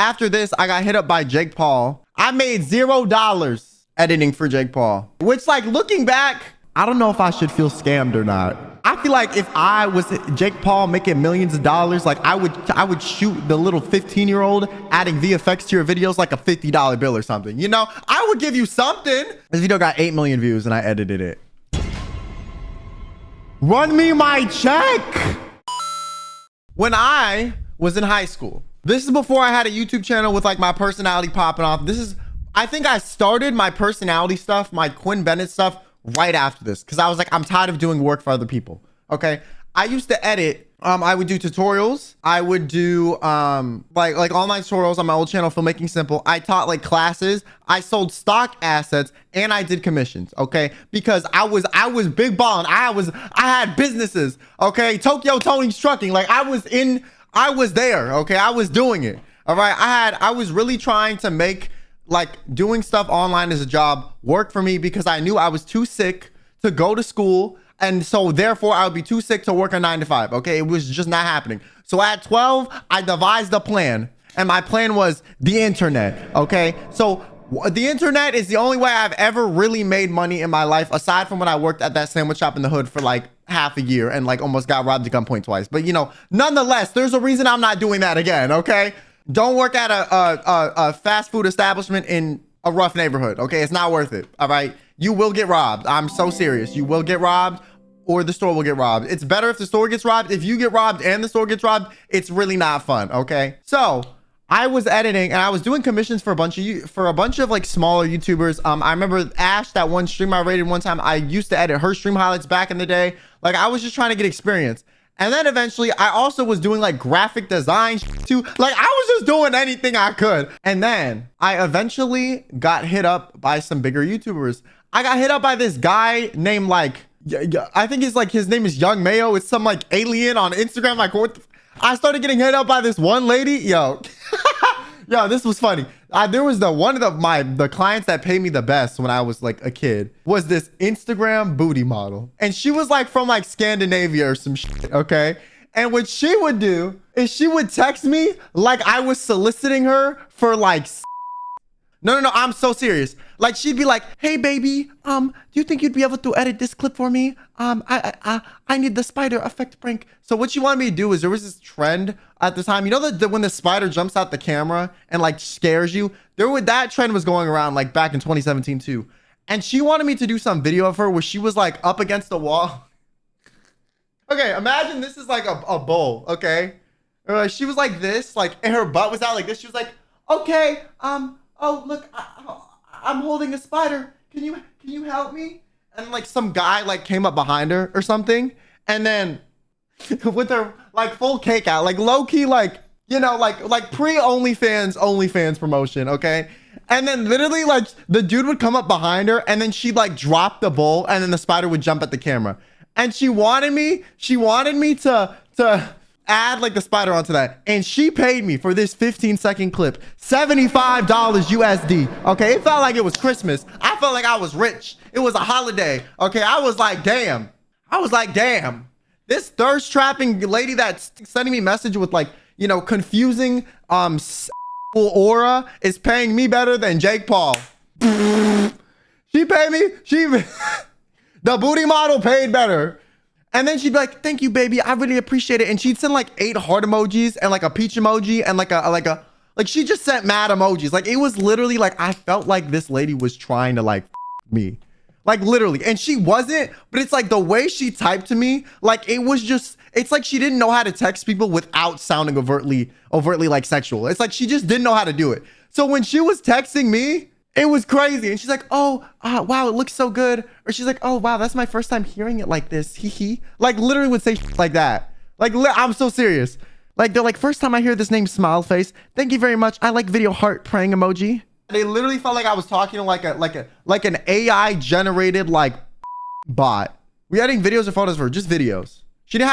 after this, I got hit up by Jake Paul. I made $0 editing for Jake Paul, which, like, looking back, I don't know if I should feel scammed or not. I feel like if I was Jake Paul making millions of dollars, like I would shoot the little 15-year-old adding VFX to your videos like a $50 bill or something. You know, I would give you something. This video got 8 million views and I edited it. Run me my check. When I was in high school, this is before I had a YouTube channel with like my personality popping off. I think I started my personality stuff, my Quinn Benet stuff, right after this, because I was like, I'm tired of doing work for other people. Okay, I used to edit. I would do tutorials. I would do like online tutorials on my old channel, Filmmaking Simple. I taught like classes. I sold stock assets and I did commissions. Okay, because I was big balling. I had businesses. Okay, Tokyo Tony's Trucking. Like I was there. Okay, I was doing it. All right, I was really trying to make like doing stuff online as a job work for me, because I knew I was too sick to go to school. And so therefore I would be too sick to work a 9 to 5. Okay, it was just not happening. So at 12, I devised a plan, and my plan was the internet. Okay, so the internet is the only way I've ever really made money in my life, aside from when I worked at that sandwich shop in the hood for like half a year and like almost got robbed at gunpoint twice. But you know, nonetheless, there's a reason I'm not doing that again. Okay, don't work at a fast food establishment in a rough neighborhood. Okay, it's not worth it. All right, you will get robbed. I'm so serious. You will get robbed, or the store will get robbed. It's better if the store gets robbed. If you get robbed and the store gets robbed, it's really not fun. Okay, so I was editing and I was doing commissions for a bunch of like smaller YouTubers. I remember Ash, that one stream I rated one time. I used to edit her stream highlights back in the day. Like I was just trying to get experience. And then eventually I also was doing like graphic design too. Like I was just doing anything I could. And then I eventually got hit up by some bigger YouTubers. I got hit up by this guy named like, I think it's like, his name is Young Mayo. It's some like alien on Instagram. Like what I started getting hit up by this one lady. Yo, this was funny. There was the clients that paid me the best when I was like a kid was this Instagram booty model. And she was like from like Scandinavia or some shit, okay? And what she would do is she would text me like I was soliciting her for like No, I'm so serious. Like she'd be like, "Hey baby, do you think you'd be able to edit this clip for me? I need the spider effect prank." So what she wanted me to do is, there was this trend at the time, you know, that when the spider jumps out the camera and like scares you, that trend was going around like back in 2017 too. And she wanted me to do some video of her where she was like up against the wall. Okay, imagine this is like a bowl, okay? She was like this, like, and her butt was out like this. She was like, "Okay, oh look, I'm holding a spider. Can you help me?" And like some guy like came up behind her or something, and then with her like full cake out, like low key, like, you know, like pre OnlyFans promotion, okay? And then literally like the dude would come up behind her, and then she'd like drop the bowl, and then the spider would jump at the camera. And she wanted me to add like the spider onto that, and she paid me for this 15-second clip $75 USD. Okay, it felt like it was Christmas. I felt like I was rich. It was a holiday. Okay, I was like, damn, this thirst trapping lady that's sending me message with like, you know, confusing aura is paying me better than Jake Paul. She paid me. The booty model paid better. And then she'd be like, "Thank you, baby. I really appreciate it." And she'd send like 8 heart emojis and like a peach emoji and like she just sent mad emojis. Like it was literally like, I felt like this lady was trying to like me, like literally. And she wasn't, but it's like the way she typed to me, like it was just, it's like she didn't know how to text people without sounding overtly like sexual. It's like she just didn't know how to do it. So when she was texting me, it was crazy. And she's like, "Oh, wow, it looks so good." Or she's like, "Oh, wow, that's my first time hearing it like this. Hee." Like literally would say like that. Like I'm so serious. Like they're like, "First time I hear this name, smile face. Thank you very much. I like video heart praying emoji." They literally felt like I was talking to like an AI generated like bot. We editing videos or photos for her, just videos. She didn't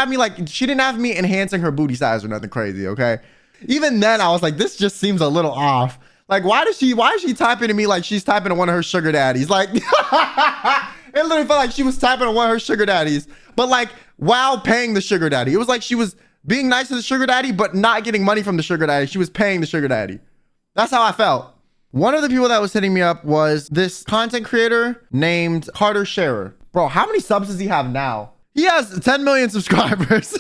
have me enhancing her booty size or nothing crazy, okay? Even then I was like, this just seems a little off. Like, why is she typing to me like she's typing to one of her sugar daddies? Like, it literally felt like she was typing to one of her sugar daddies, but like while paying the sugar daddy. It was like she was being nice to the sugar daddy, but not getting money from the sugar daddy. She was paying the sugar daddy. That's how I felt. One of the people that was hitting me up was this content creator named Carter Scherer. Bro, how many subs does he have now? He has 10 million subscribers.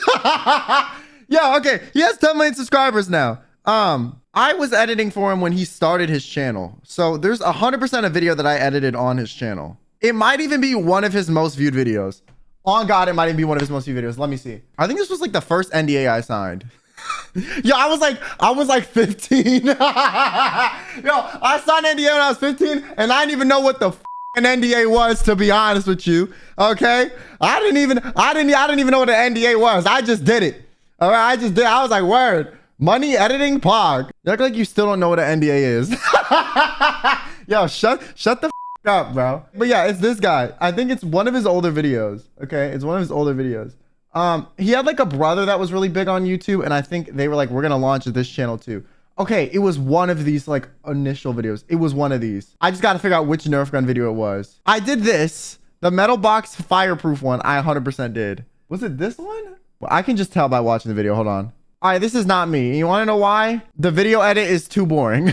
Yeah, okay. He has 10 million subscribers now. I was editing for him when he started his channel. So there's 100% a video that I edited on his channel. It might even be one of his most viewed videos. On God, it might even be one of his most viewed videos. Let me see. I think this was like the first NDA I signed. Yo, I was like 15. Yo, I signed NDA when I was 15 and I didn't even know what the an NDA was, to be honest with you. Okay? I didn't even know what an NDA was. I just did it. All right, I just did. I was like, word. Money editing pog. You act like you still don't know what an NDA is. Yo, shut the up, bro. But yeah, it's this guy. I think it's one of his older videos. Okay, it's one of his older videos. He had like a brother that was really big on YouTube, and I think they were like, we're gonna launch this channel too. Okay, it was one of these like initial videos. It was one of these. I just gotta figure out which Nerf gun video it was. I did this, the metal box fireproof one. I 100% did. Was it this one? Well, I can just tell by watching the video. Hold on. All right, this is not me. You want to know why? The video edit is too boring.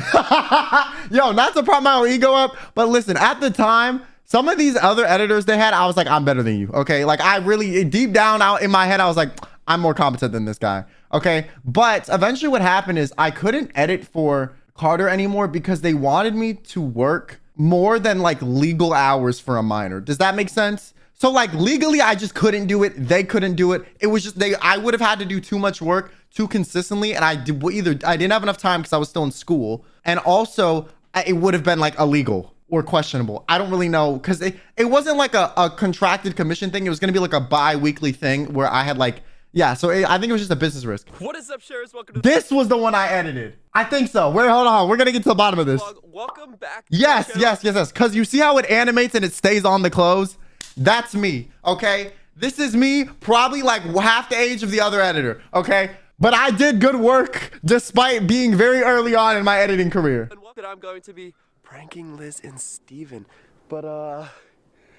Yo, not to prop my own ego up, but listen, at the time, some of these other editors they had, I was like, I'm better than you. Okay, like I really deep down out in my head, I was like, I'm more competent than this guy. Okay, but eventually what happened is I couldn't edit for Carter anymore because they wanted me to work more than like legal hours for a minor. Does that make sense? So like legally, I just couldn't do it. They couldn't do it. It was just I would have had to do too much work too consistently. And I didn't have enough time because I was still in school. And also it would have been like illegal or questionable. I don't really know because it wasn't like a contracted commission thing. It was going to be like a bi-weekly thing where I had like, yeah. So I think it was just a business risk. What is up, sharers? Welcome to this was the one I edited. I think so. Wait, hold on. We're going to get to the bottom of this. Welcome back. Yes. Because you see how it animates and it stays on the clothes? That's me, okay? This is me, probably like half the age of the other editor, okay? But I did good work despite being very early on in my editing career. And what I'm going to be pranking Liz and Steven. But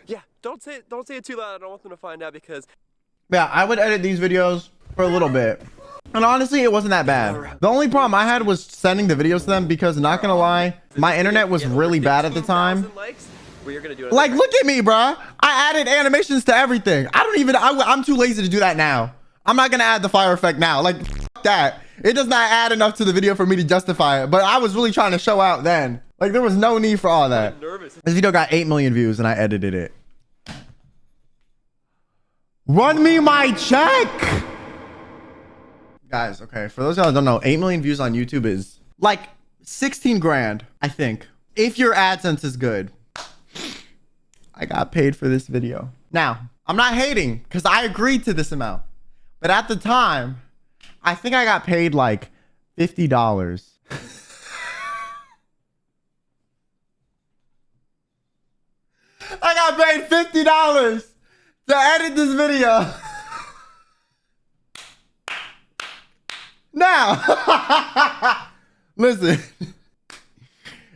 yeah, don't say it too loud. I don't want them to find out because yeah, I would edit these videos for a little bit. And honestly, it wasn't that bad. The only problem I had was sending the videos to them because not gonna lie, my internet was really bad at the time. Like, look at me, bruh. I added animations to everything. I'm too lazy to do that now. I'm not gonna add the fire effect now. Like, that. It does not add enough to the video for me to justify it. But I was really trying to show out then. Like, there was no need for all that. This video got 8 million views and I edited it. Run me my check. Guys, okay. For those of y'all who don't know, 8 million views on YouTube is like 16 grand, I think. If your AdSense is good. I got paid for this video. Now, I'm not hating because I agreed to this amount. But at the time, I think I got paid like $50. I got paid $50 to edit this video. Now, listen.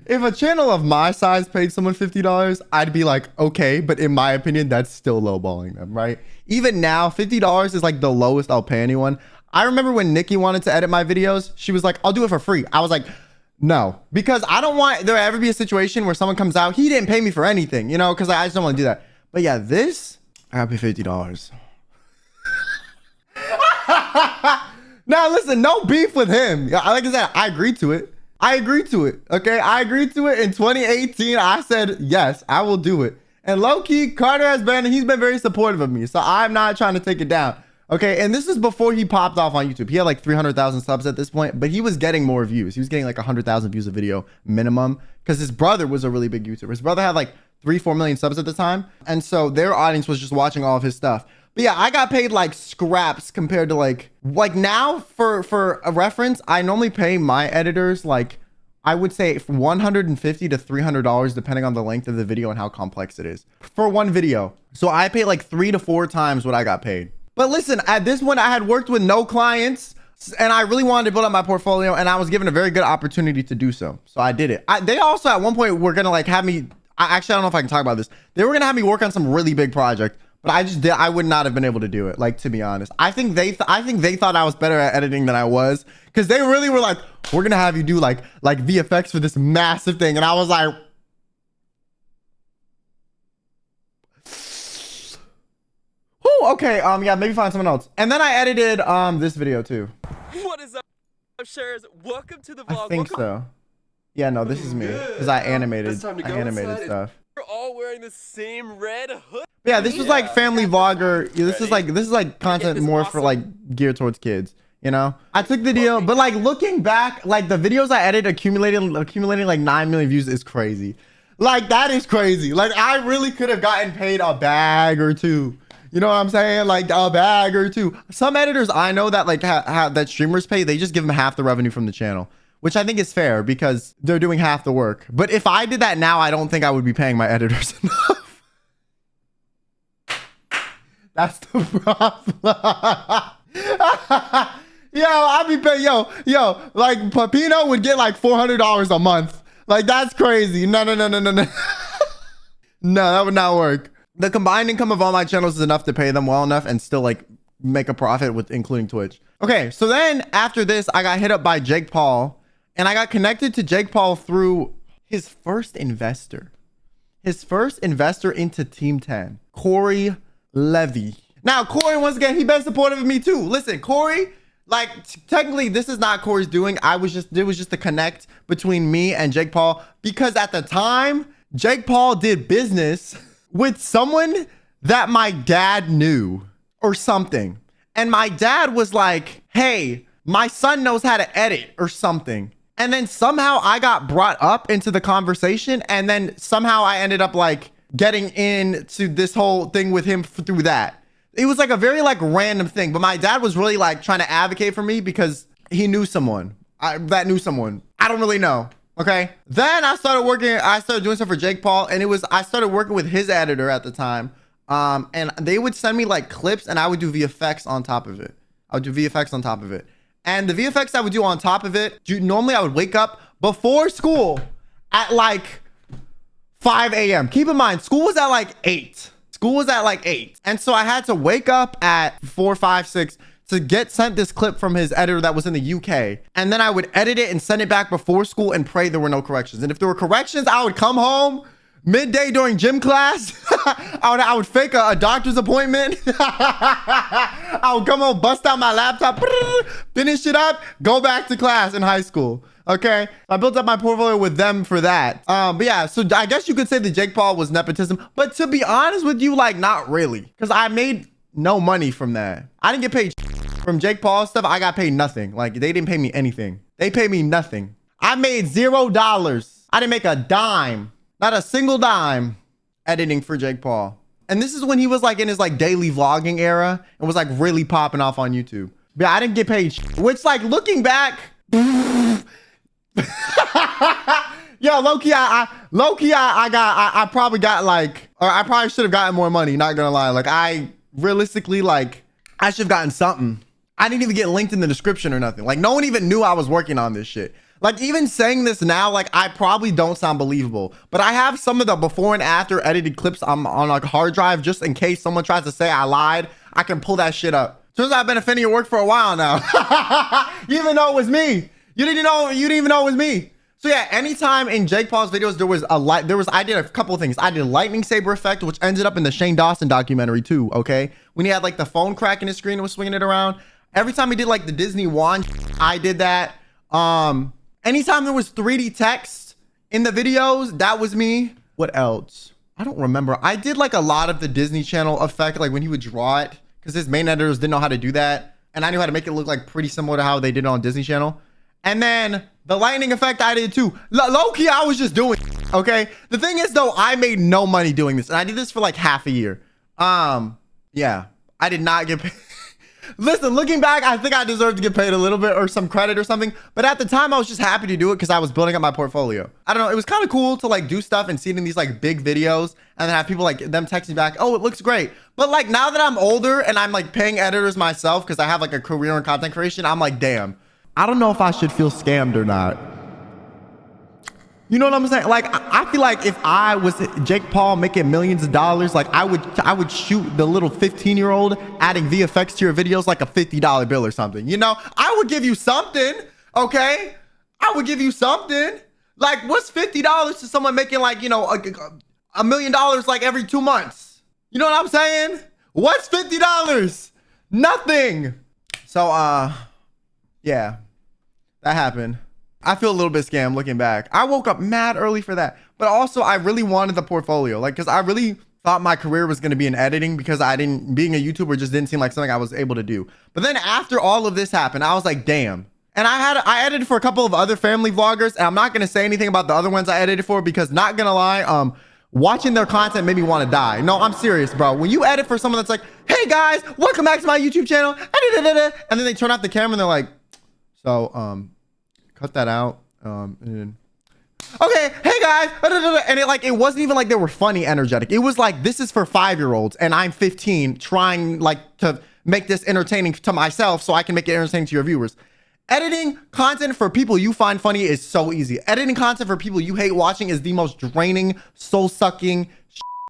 If a channel of my size paid someone $50, I'd be like, okay, but in my opinion, that's still lowballing them, right? Even now, $50 is like the lowest I'll pay anyone. I remember when Nikki wanted to edit my videos, she was like, I'll do it for free. I was like, no, because I don't want there to ever be a situation where someone comes out, he didn't pay me for anything, you know, because I just don't want to do that. But yeah, this, I gotta pay $50. Now listen, no beef with him. Like I said, I agreed to it. Okay, I agreed to it in 2018. I said, yes, I will do it. And low-key, Carter he's been very supportive of me. So I'm not trying to take it down. Okay, and this is before he popped off on YouTube. He had like 300,000 subs at this point, but he was getting more views. He was getting like 100,000 views a video minimum because his brother was a really big YouTuber. His brother had like 3-4 million subs at the time. And so their audience was just watching all of his stuff. But yeah, I got paid like scraps compared to like now for a reference, I normally pay my editors like, I would say $150 to $300 depending on the length of the video and how complex it is for one video. So I pay like 3 to 4 times what I got paid. But listen, at this point I had worked with no clients and I really wanted to build up my portfolio and I was given a very good opportunity to do so. So I did it. They also at one point were gonna like have me, actually I don't know if I can talk about this. They were gonna have me work on some really big project. But I would not have been able to do it. Like, to be honest, I think they thought I was better at editing than I was, because they really were like, we're gonna have you do like VFX for this massive thing, and I was like, oh, okay, yeah, maybe find someone else. And then I edited this video too. What is up, shares? Welcome to the vlog. I think so. Yeah, no, this is me, because I animated stuff. We're all wearing the same red hood. Yeah, this was like family vlogger. This is like content more for like geared towards kids, you know. I took the deal, but like looking back, like the videos I edited accumulating like 9 million views is crazy. Like, that is crazy. Like, I really could have gotten paid a bag or two. You know what I'm saying? Like a bag or two. Some editors I know that like that streamers pay, they just give them half the revenue from the channel, which I think is fair because they're doing half the work. But if I did that now, I don't think I would be paying my editors enough. That's the problem. Yo, I'd be paying, yo, like Pepino would get like $400 a month. Like, that's crazy. No. No, that would not work. The combined income of all my channels is enough to pay them well enough and still like make a profit with including Twitch. Okay, so then after this, I got hit up by Jake Paul, and I got connected to Jake Paul through his first investor. His first investor into Team 10, Corey Levy. Now, Corey, once again, he been supportive of me too. Listen, Corey, like technically this is not Corey's doing. It was just a connect between me and Jake Paul, because at the time, Jake Paul did business with someone that my dad knew or something. And my dad was like, hey, my son knows how to edit or something. And then somehow I got brought up into the conversation, and then somehow I ended up like getting into this whole thing with him through that. It was like a very like random thing, but my dad was really like trying to advocate for me because he knew someone that knew someone. I don't really know. Okay. Then I started doing stuff for Jake Paul, and I started working with his editor at the time. And they would send me like clips, and I would do VFX on top of it. And the VFX I would do on top of it, normally I would wake up before school at like 5 a.m. Keep in mind, school was at like 8. And so I had to wake up at 4, 5, 6 to get sent this clip from his editor that was in the UK. And then I would edit it and send it back before school and pray there were no corrections. And if there were corrections, I would come home midday during gym class. I would fake a doctor's appointment. I would come home, bust out my laptop, finish it up, go back to class in high school. Okay, I built up my portfolio with them for that. But yeah, so I guess you could say that Jake Paul was nepotism, but to be honest with you, like not really, because I made no money from that. I didn't get paid from Jake Paul stuff. I got paid nothing. Like, they didn't pay me anything. They paid me nothing. I made $0. I didn't make a dime, not a single dime editing for Jake Paul. And this is when he was like in his like daily vlogging era and was like really popping off on YouTube. But I didn't get paid, which like looking back, yo, low-key, I probably got like, or I probably should have gotten more money, not gonna lie. Like, I realistically, like, I should have gotten something. I didn't even get linked in the description or nothing. Like, no one even knew I was working on this shit. Like, even saying this now, like, I probably don't sound believable, but I have some of the before and after edited clips on like a hard drive, just in case someone tries to say I lied. I can pull that shit up. Turns out I've been a fan of your work for a while now. You didn't even know it was me. You didn't even know it was me. So yeah, anytime in Jake Paul's videos I did a couple of things. I did lightning saber effect, which ended up in the Shane Dawson documentary too, okay? When he had like the phone crack in his screen and was swinging it around. Every time he did like the Disney wand, I did that. Anytime there was 3D text in the videos, that was me. What else? I don't remember. I did like a lot of the Disney Channel effect, like when he would draw it, because his main editors didn't know how to do that. And I knew how to make it look like pretty similar to how they did it on Disney Channel. And then the lightning effect I did too. Low-key, I was just doing it, okay? The thing is though, I made no money doing this. And I did this for like half a year. Yeah, I did not get paid. Listen, looking back, I think I deserved to get paid a little bit or some credit or something. But at the time, I was just happy to do it because I was building up my portfolio. I don't know. It was kind of cool to like do stuff and see it in these like big videos and then have people like them text me back, oh, it looks great. But like now that I'm older and I'm like paying editors myself because I have like a career in content creation, I'm like, damn, I don't know if I should feel scammed or not. You know what I'm saying? Like, I feel like if I was Jake Paul making millions of dollars, like I would shoot the little 15-year-old adding VFX to your videos like a $50 bill or something. You know, I would give you something, okay? I would give you something. Like, what's $50 to someone making like, you know, $1 million like every 2 months? You know what I'm saying? What's $50? Nothing. So, yeah, that happened. I feel a little bit scammed looking back. I woke up mad early for that, but also I really wanted the portfolio, like, because I really thought my career was going to be in editing, because being a YouTuber just didn't seem like something I was able to do. But then after all of this happened, I was like, damn. And I edited for a couple of other family vloggers, and I'm not going to say anything about the other ones I edited for, because not going to lie, watching their content made me want to die. No, I'm serious, bro. When you edit for someone that's like, hey guys, welcome back to my YouTube channel, and then they turn off the camera and they're like, so, cut that out. And okay, hey guys, and it wasn't even like they were funny, energetic. It was like, this is for 5-year-olds, and I'm 15, trying like to make this entertaining to myself so I can make it entertaining to your viewers. Editing content for people you find funny is so easy. Editing content for people you hate watching is the most draining, soul-sucking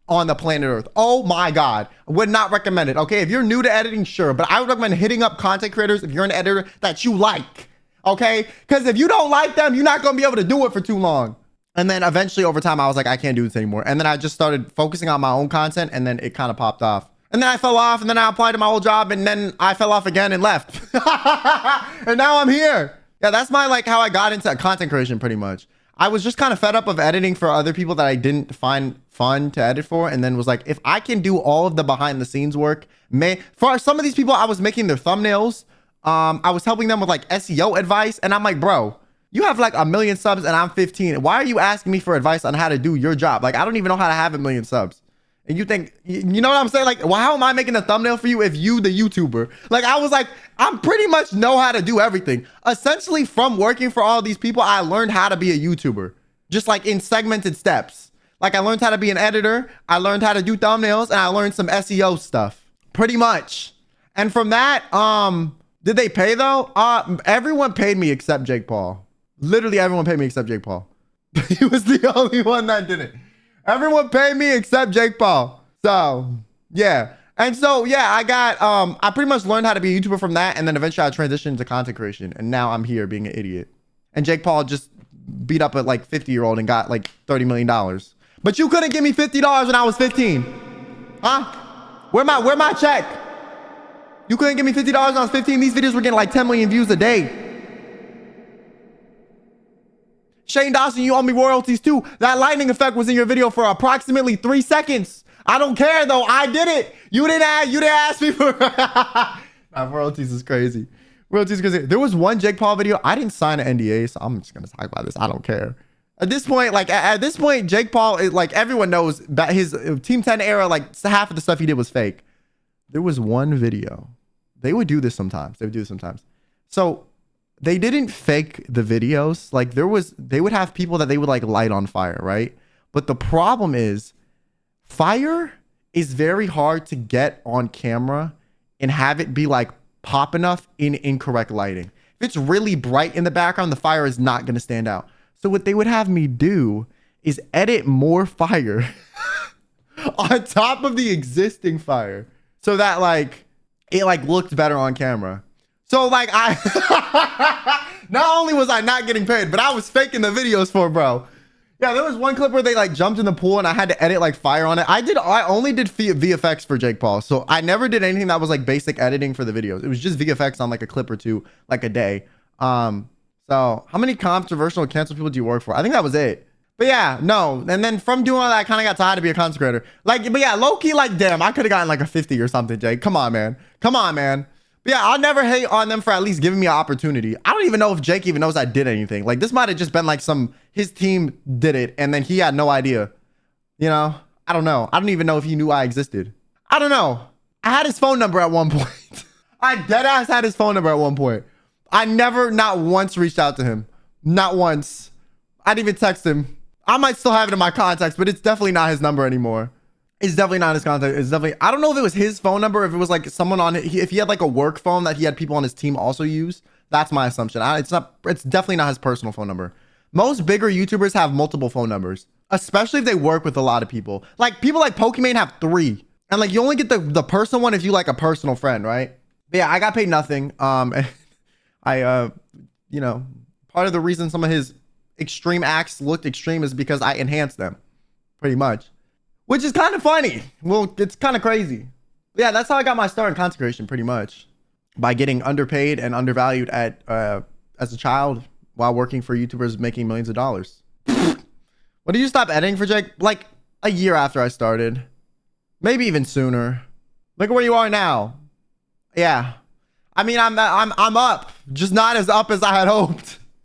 on the planet Earth. Oh my God. Would not recommend it. Okay, if you're new to editing, sure, but I would recommend hitting up content creators if you're an editor that you like. Okay, because if you don't like them, you're not gonna be able to do it for too long. And then eventually over time I was like, I can't do this anymore, and then I just started focusing on my own content, and then it kind of popped off, and then I fell off, and then I applied to my old job, and then I fell off again and left. And now I'm here. Yeah, that's my like how I got into content creation. Pretty much I was just kind of fed up of editing for other people that I didn't find fun to edit for, and then was like, if I can do all of the behind the scenes work, for some of these people I was making their thumbnails. I was helping them with like SEO advice, and I'm like, bro, you have like 1 million subs and I'm 15. Why are you asking me for advice on how to do your job? Like, I don't even know how to have 1 million subs. And you think, you know what I'm saying? Like, well, how am I making a thumbnail for you if you the YouTuber? Like, I was like, I'm pretty much know how to do everything. Essentially, from working for all these people, I learned how to be a YouTuber, just like in segmented steps. Like, I learned how to be an editor, I learned how to do thumbnails, and I learned some SEO stuff, pretty much. And from that, did they pay though? Everyone paid me except Jake Paul. Literally everyone paid me except Jake Paul. He was the only one that didn't. Everyone paid me except Jake Paul. So yeah. And so yeah, I pretty much learned how to be a YouTuber from that, and then eventually I transitioned to content creation, and now I'm here being an idiot. And Jake Paul just beat up a like 50-year-old and got like $30 million. But you couldn't give me $50 when I was 15. Huh? Where my check? You couldn't give me $50 when I was 15. These videos were getting like 10 million views a day. Shane Dawson, you owe me royalties too. That lightning effect was in your video for approximately 3 seconds. I don't care though. I did it. You didn't ask me for nah, royalties is crazy. Royalties is crazy. There was one Jake Paul video. I didn't sign an NDA, so I'm just gonna talk about this. I don't care. At this point, like at this point, Jake Paul is like, everyone knows that his Team 10 era, like half of the stuff he did was fake. There was one video. They would do this sometimes. So they didn't fake the videos. Like they would have people that they would like light on fire, right? But the problem is, fire is very hard to get on camera and have it be like pop enough in incorrect lighting. If it's really bright in the background, the fire is not going to stand out. So what they would have me do is edit more fire on top of the existing fire, so that like it like looked better on camera. So like I not only was I not getting paid, but I was faking the videos for bro. Yeah, there was one clip where they like jumped in the pool and I had to edit like fire on it. I only did VFX for Jake Paul. So I never did anything that was like basic editing for the videos. It was just VFX on like a clip or two, like a day. So how many controversial canceled people do you work for? I think that was it. But yeah, no. And then from doing all that, I kind of got tired to be a content creator. Like, but yeah, low key, like, damn, I could have gotten like a 50 or something, Jake. Come on, man. Come on, man. But yeah, I'll never hate on them for at least giving me an opportunity. I don't even know if Jake even knows I did anything. Like, this might have just been like his team did it and then he had no idea. You know? I don't know. I don't even know if he knew I existed. I don't know. I had his phone number at one point. I deadass had his phone number at one point. I never, not once reached out to him. Not once. I didn't even text him. I might still have it in my contacts, but it's definitely not his number anymore. It's definitely not his contact. It's definitely, I don't know if it was his phone number, if it was like someone on it, if he had like a work phone that he had people on his team also use. That's my assumption. It's definitely not his personal phone number. Most bigger YouTubers have multiple phone numbers, especially if they work with a lot of people. Like people like Pokimane have 3. And like you only get the personal one if you like a personal friend, right? But yeah, I got paid nothing. I you know, part of the reason some of his extreme acts looked extreme is because I enhanced them pretty much, which is kind of funny. Well, it's kind of crazy. But yeah, that's how I got my start in content creation, pretty much by getting underpaid and undervalued at as a child while working for YouTubers making millions of dollars. When did you stop editing for Jake? Like a year after I started, maybe even sooner. Look at where you are now. Yeah, I mean, I'm up, just not as up as I had hoped.